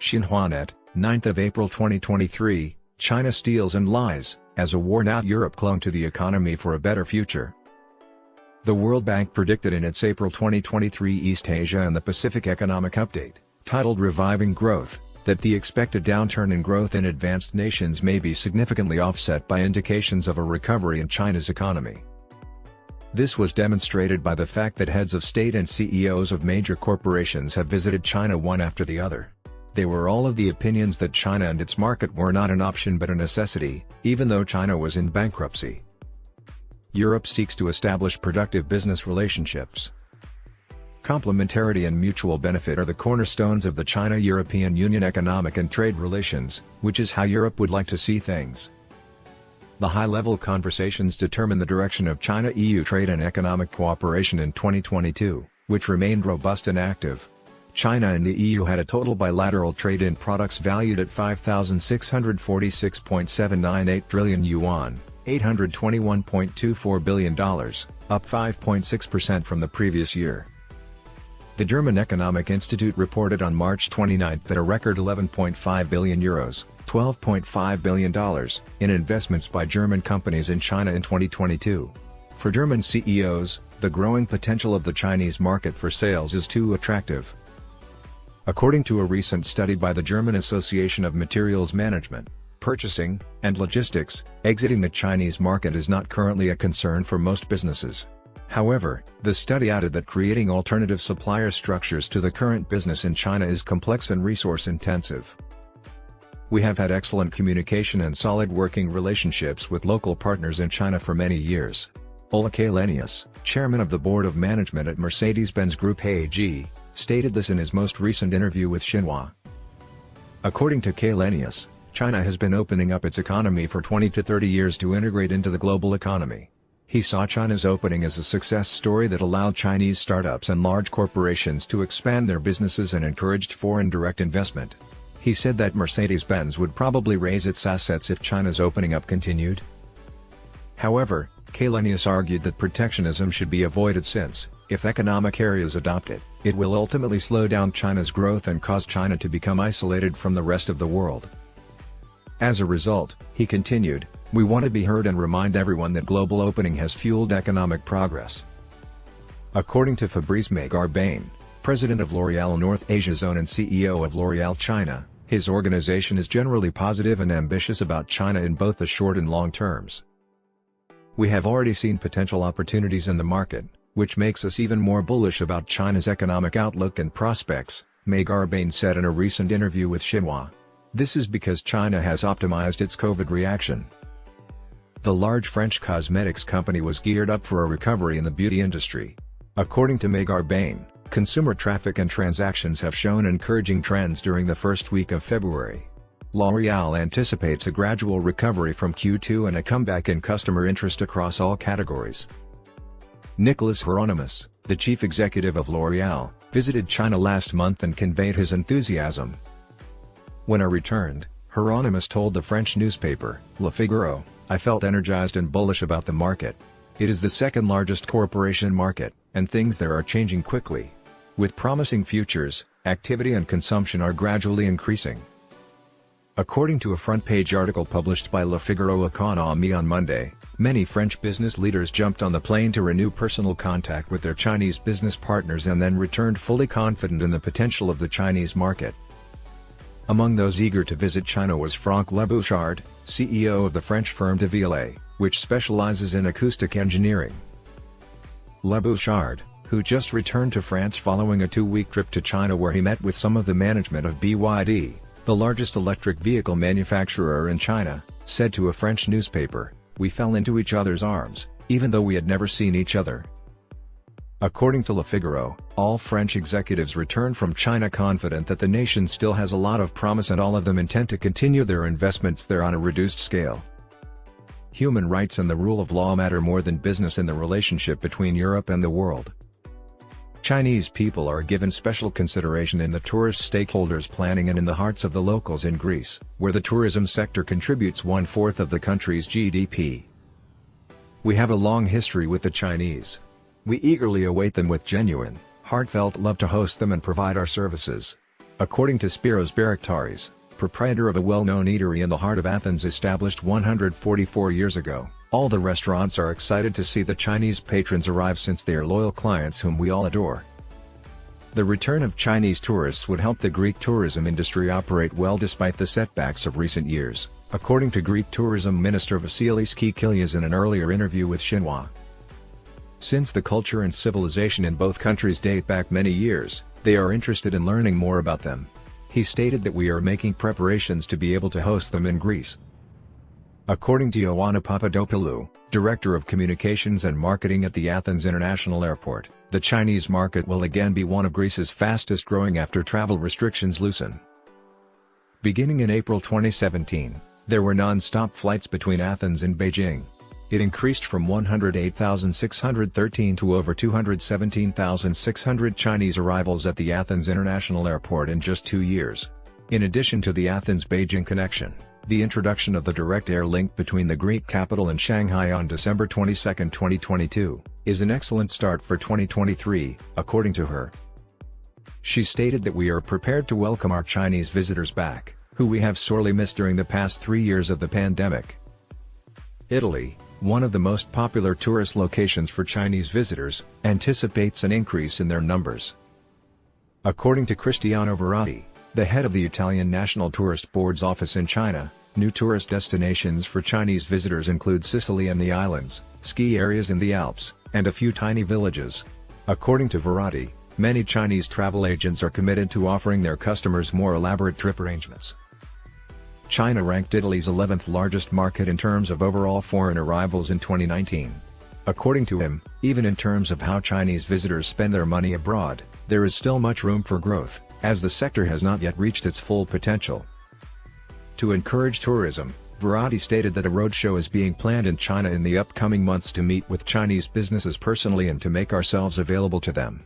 Xinhuanet, 9th of April 2023, China steals and lies, as a worn-out Europe clung to the economy for a better future. The World Bank predicted in its April 2023 East Asia and the Pacific Economic Update, titled Reviving Growth, that the expected downturn in growth in advanced nations may be significantly offset by indications of a recovery in China's economy. This was demonstrated by the fact that heads of state and CEOs of major corporations have visited China one after the other. They were all of the opinions that China and its market were not an option but a necessity, even though China was in bankruptcy. Europe seeks to establish productive business relationships. Complementarity and mutual benefit are the cornerstones of the China-European Union economic and trade relations, which is how Europe would like to see things. The high-level conversations determine the direction of China-EU trade and economic cooperation in 2022, which remained robust and active. China and the EU had a total bilateral trade in products valued at 5,646.798 trillion yuan, $821.24 billion, up 5.6% from the previous year. The German Economic Institute reported on March 29 that a record €11.5 billion, $12.5 billion, in investments by German companies in China in 2022. For German CEOs, the growing potential of the Chinese market for sales is too attractive. According to a recent study by the German Association of Materials Management, Purchasing, and Logistics, exiting the Chinese market is not currently a concern for most businesses. However, the study added that creating alternative supplier structures to the current business in China is complex and resource-intensive. We have had excellent communication and solid working relationships with local partners in China for many years. Ola Kalenius, chairman of the board of management at Mercedes-Benz Group AG, stated this in his most recent interview with Xinhua. According to Kalenius, China has been opening up its economy for 20 to 30 years to integrate into the global economy. He saw China's opening as a success story that allowed Chinese startups and large corporations to expand their businesses and encouraged foreign direct investment. He said that Mercedes-Benz would probably raise its assets if China's opening up continued. However, Kalenius argued that protectionism should be avoided since, if economic areas adopt it, it will ultimately slow down China's growth and cause China to become isolated from the rest of the world. As a result, he continued, we want to be heard and remind everyone that global opening has fueled economic progress. According to Fabrice Megarbain, president of L'Oréal North Asia Zone and CEO of L'Oréal China, his organization is generally positive and ambitious about China in both the short and long terms. We have already seen potential opportunities in the market, which makes us even more bullish about China's economic outlook and prospects, Megarbain said in a recent interview with Xinhua. This is because China has optimized its COVID reaction. The large French cosmetics company was geared up for a recovery in the beauty industry. According to Megarbain, consumer traffic and transactions have shown encouraging trends during the first week of February. L'Oréal anticipates a gradual recovery from Q2 and a comeback in customer interest across all categories. Nicolas Hieronimus, the chief executive of L'Oréal, visited China last month and conveyed his enthusiasm. When I returned, Hieronimus told the French newspaper, Le Figaro, I felt energized and bullish about the market. It is the second largest corporation market, and things there are changing quickly. With promising futures, activity and consumption are gradually increasing. According to a front-page article published by Le Figaro Economie on Monday, many French business leaders jumped on the plane to renew personal contact with their Chinese business partners and then returned fully confident in the potential of the Chinese market. Among those eager to visit China was Franck Lebouchard, CEO of the French firm de Ville, which specializes in acoustic engineering. Lebouchard, who just returned to France following a 2-week trip to China where he met with some of the management of BYD, the largest electric vehicle manufacturer in China, said to a French newspaper, we fell into each other's arms, even though we had never seen each other. According to Le Figaro, all French executives returned from China confident that the nation still has a lot of promise and all of them intend to continue their investments there on a reduced scale. Human rights and the rule of law matter more than business in the relationship between Europe and the world. Chinese people are given special consideration in the tourist stakeholders planning and in the hearts of the locals in Greece, where the tourism sector contributes 1/4 of the country's GDP. We have a long history with the Chinese. We eagerly await them with genuine, heartfelt love to host them and provide our services. According to Spiros Baraktaris, proprietor of a well-known eatery in the heart of Athens established 144 years ago, all the restaurants are excited to see the Chinese patrons arrive since they are loyal clients whom we all adore. The return of Chinese tourists would help the Greek tourism industry operate well despite the setbacks of recent years, according to Greek Tourism Minister Vasilis Kikilias in an earlier interview with Xinhua. Since the culture and civilization in both countries date back many years, they are interested in learning more about them. He stated that we are making preparations to be able to host them in Greece. According to Ioanna Papadopoulou, Director of Communications and Marketing at the Athens International Airport, the Chinese market will again be one of Greece's fastest growing after travel restrictions loosen. Beginning in April 2017, there were non-stop flights between Athens and Beijing. It increased from 108,613 to over 217,600 Chinese arrivals at the Athens International Airport in just 2 years. In addition to the Athens-Beijing connection, the introduction of the direct air link between the Greek capital and Shanghai on December 22, 2022, is an excellent start for 2023, according to her. She stated that we are prepared to welcome our Chinese visitors back, who we have sorely missed during the past 3 years of the pandemic. Italy, one of the most popular tourist locations for Chinese visitors, anticipates an increase in their numbers. According to Cristiano Verratti, the head of the Italian National Tourist Board's office in China, new tourist destinations for Chinese visitors include Sicily and the islands, ski areas in the Alps, and a few tiny villages. According to Verratti, many Chinese travel agents are committed to offering their customers more elaborate trip arrangements. China ranked Italy's 11th largest market in terms of overall foreign arrivals in 2019. According to him, even in terms of how Chinese visitors spend their money abroad, there is still much room for growth, as the sector has not yet reached its full potential. To encourage tourism, Verratti stated that a roadshow is being planned in China in the upcoming months to meet with Chinese businesses personally and to make ourselves available to them.